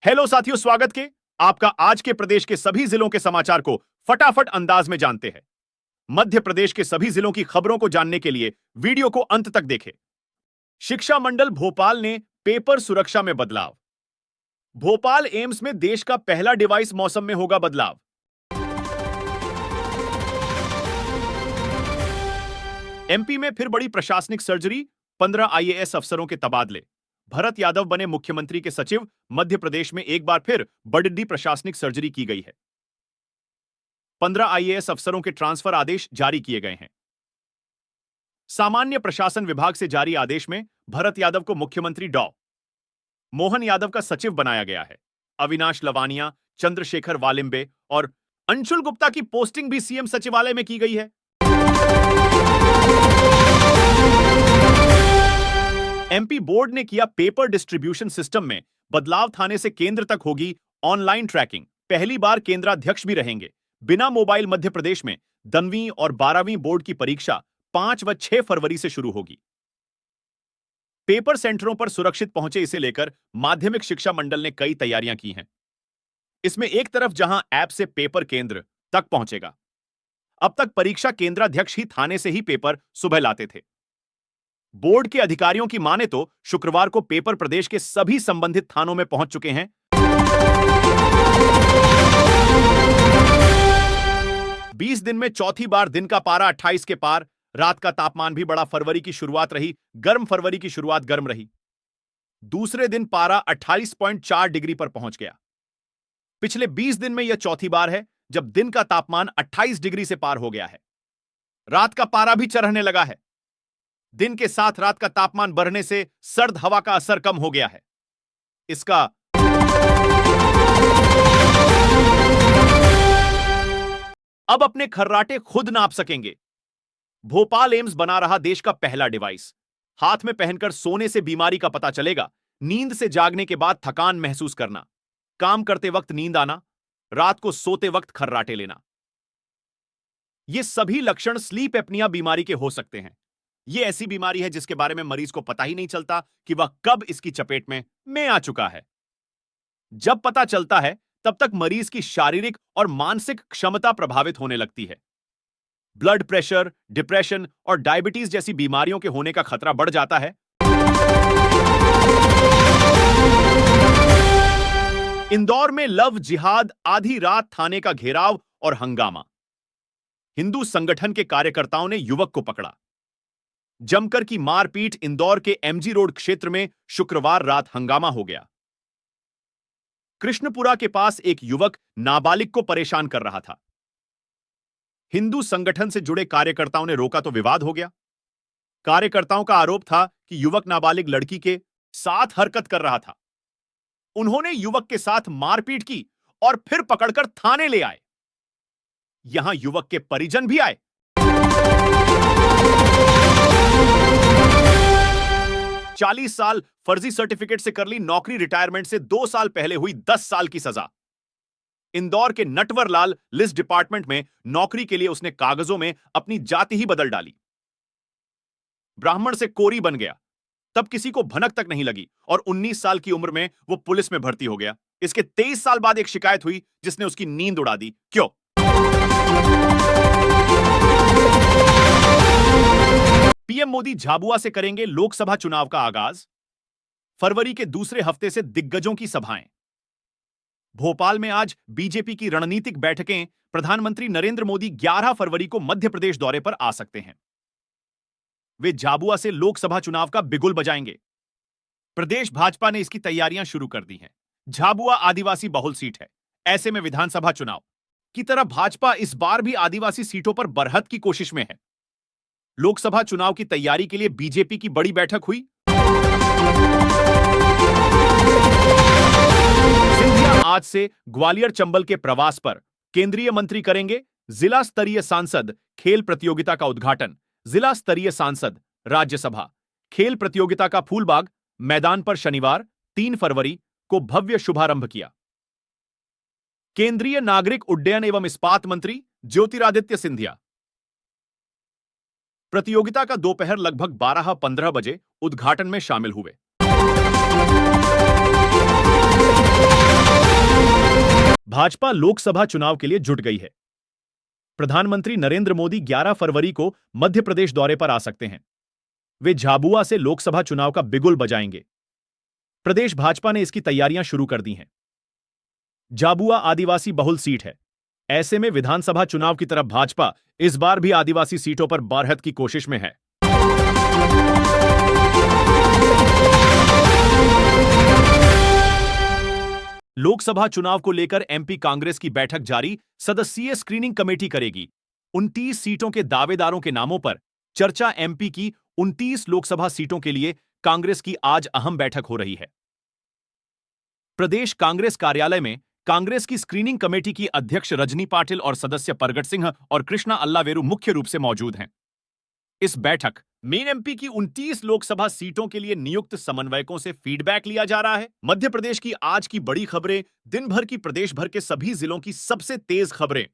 Hello साथियों, स्वागत के आपका आज के प्रदेश के सभी जिलों के समाचार को फटाफट अंदाज में जानते हैं। मध्य प्रदेश के सभी जिलों की खबरों को जानने के लिए वीडियो को अंत तक देखें। शिक्षा मंडल भोपाल ने पेपर सुरक्षा में बदलाव। भोपाल एम्स में देश का पहला डिवाइस मौसम में होगा बदलाव। एमपी में फिर बड़ी प्रशासनिक सर्जरी, 15 आईएएस अफसरों के तबादले। भरत यादव बने मुख्यमंत्री के सचिव। मध्य प्रदेश में एक बार फिर बड़ी प्रशासनिक सर्जरी की गई है। 15 आईएएस अफसरों के ट्रांसफर आदेश जारी किए गए हैं। सामान्य प्रशासन विभाग से जारी आदेश में भरत यादव को मुख्यमंत्री डॉ. मोहन यादव का सचिव बनाया गया है। अविनाश लवानिया, चंद्रशेखर वालिम्बे और अंशुल गुप्ता की पोस्टिंग भी सीएम सचिवालय में की गई है। एमपी बोर्ड ने किया पेपर डिस्ट्रीब्यूशन सिस्टम में बदलाव। थाने से केंद्र तक होगी ऑनलाइन ट्रैकिंग। पहली बार केंद्राध्यक्ष भी रहेंगे। बिना मोबाइल मध्य प्रदेश में 10वीं और 12वीं बोर्ड की परीक्षा 5 व 6 फरवरी से शुरू होगी। पेपर सेंटरों पर सुरक्षित पहुंचे, इसे लेकर माध्यमिक शिक्षा मंडल ने कई तैयारियां की हैं। इसमें एक तरफ जहां ऐप से पेपर केंद्र तक पहुंचेगा। अब तक परीक्षा केंद्राध्यक्ष ही थाने से ही पेपर सुबह लाते थे। बोर्ड के अधिकारियों की माने तो शुक्रवार को पेपर प्रदेश के सभी संबंधित थानों में पहुंच चुके हैं। 20 दिन में चौथी बार दिन का पारा 28 के पार। रात का तापमान भी बढ़ा। फरवरी की शुरुआत रही गर्म। फरवरी की शुरुआत गर्म रही। दूसरे दिन पारा 28.4 डिग्री पर पहुंच गया। पिछले 20 दिन में यह चौथी बार है जब दिन का तापमान 28 डिग्री से पार हो गया है। रात का पारा भी चढ़ने लगा है। दिन के साथ रात का तापमान बढ़ने से सर्द हवा का असर कम हो गया है। इसका अब अपने खर्राटे खुद नाप सकेंगे। भोपाल एम्स बना रहा देश का पहला डिवाइस। हाथ में पहनकर सोने से बीमारी का पता चलेगा। नींद से जागने के बाद थकान महसूस करना, काम करते वक्त नींद आना, रात को सोते वक्त खर्राटे लेना, ये सभी लक्षण स्लीप एपनिया बीमारी के हो सकते हैं। यह ऐसी बीमारी है जिसके बारे में मरीज को पता ही नहीं चलता कि वह कब इसकी चपेट में आ चुका है। जब पता चलता है तब तक मरीज की शारीरिक और मानसिक क्षमता प्रभावित होने लगती है। ब्लड प्रेशर, डिप्रेशन और डायबिटीज जैसी बीमारियों के होने का खतरा बढ़ जाता है। इंदौर में लव जिहाद, आधी रात थाने का घेराव और हंगामा। हिंदू संगठन के कार्यकर्ताओं ने युवक को पकड़ा। जमकर की मारपीट। इंदौर के एमजी रोड क्षेत्र में शुक्रवार रात हंगामा हो गया। कृष्णपुरा के पास एक युवक नाबालिग को परेशान कर रहा था। हिंदू संगठन से जुड़े कार्यकर्ताओं ने रोका तो विवाद हो गया। कार्यकर्ताओं का आरोप था कि युवक नाबालिग लड़की के साथ हरकत कर रहा था। उन्होंने युवक के साथ मारपीट की और फिर पकड़कर थाने ले आए। यहां युवक के परिजन भी आए। 40 साल फर्जी सर्टिफिकेट से कर ली नौकरी। रिटायरमेंट से 2 साल पहले हुई 10 साल की सजा। इंदौर के नटवर लाल लिस्ट डिपार्टमेंट में नौकरी के लिए उसने कागजों में अपनी जाति ही बदल डाली। ब्राह्मण से कोरी बन गया, तब किसी को भनक तक नहीं लगी और 19 साल की उम्र में वो पुलिस में भर्ती हो गया। इसके 23 साल बाद एक शिकायत हुई जिसने उसकी नींद उड़ा दी। क्यों? पीएम मोदी झाबुआ से करेंगे लोकसभा चुनाव का आगाज। फरवरी के दूसरे हफ्ते से दिग्गजों की सभाएं। भोपाल में आज बीजेपी की रणनीतिक बैठकें। प्रधानमंत्री नरेंद्र मोदी 11 फरवरी को मध्य प्रदेश दौरे पर आ सकते हैं। वे झाबुआ से लोकसभा चुनाव का बिगुल बजाएंगे। प्रदेश भाजपा ने इसकी तैयारियां शुरू कर दी हैं। झाबुआ आदिवासी बहुल सीट है। ऐसे में विधानसभा चुनाव की तरह भाजपा इस बार भी आदिवासी सीटों पर बरहत की कोशिश में है। लोकसभा चुनाव की तैयारी के लिए बीजेपी की बड़ी बैठक हुई। सिंधिया आज से ग्वालियर चंबल के प्रवास पर। केंद्रीय मंत्री करेंगे जिला स्तरीय सांसद खेल प्रतियोगिता का उद्घाटन। जिला स्तरीय सांसद राज्यसभा खेल प्रतियोगिता का फूलबाग मैदान पर शनिवार 3 फरवरी को भव्य शुभारंभ किया। केंद्रीय नागरिक उड्डयन एवं इस्पात मंत्री ज्योतिरादित्य सिंधिया प्रतियोगिता का दोपहर लगभग 12:15 बजे उद्घाटन में शामिल हुए। भाजपा लोकसभा चुनाव के लिए जुट गई है। प्रधानमंत्री नरेंद्र मोदी 11 फरवरी को मध्य प्रदेश दौरे पर आ सकते हैं। वे झाबुआ से लोकसभा चुनाव का बिगुल बजाएंगे। प्रदेश भाजपा ने इसकी तैयारियां शुरू कर दी हैं। झाबुआ आदिवासी बहुल सीट है। ऐसे में विधानसभा चुनाव की तरफ भाजपा इस बार भी आदिवासी सीटों पर बारहत की कोशिश में है। लोकसभा चुनाव को लेकर एमपी कांग्रेस की बैठक जारी, सदस्यीय स्क्रीनिंग कमेटी करेगी। 29 सीटों के दावेदारों के नामों पर चर्चा। एमपी की 29 लोकसभा सीटों के लिए कांग्रेस की आज अहम बैठक हो रही है। प्रदेश कांग्रेस कार्यालय में कांग्रेस की स्क्रीनिंग कमेटी की अध्यक्ष रजनी पाटिल और सदस्य परगट सिंह और कृष्णा अल्लावेरू मुख्य रूप से मौजूद हैं। इस बैठक मेन एमपी की 29 लोकसभा सीटों के लिए नियुक्त समन्वयकों से फीडबैक लिया जा रहा है। मध्य प्रदेश की आज की बड़ी खबरें, दिन भर की प्रदेश भर के सभी जिलों की सबसे तेज खबरें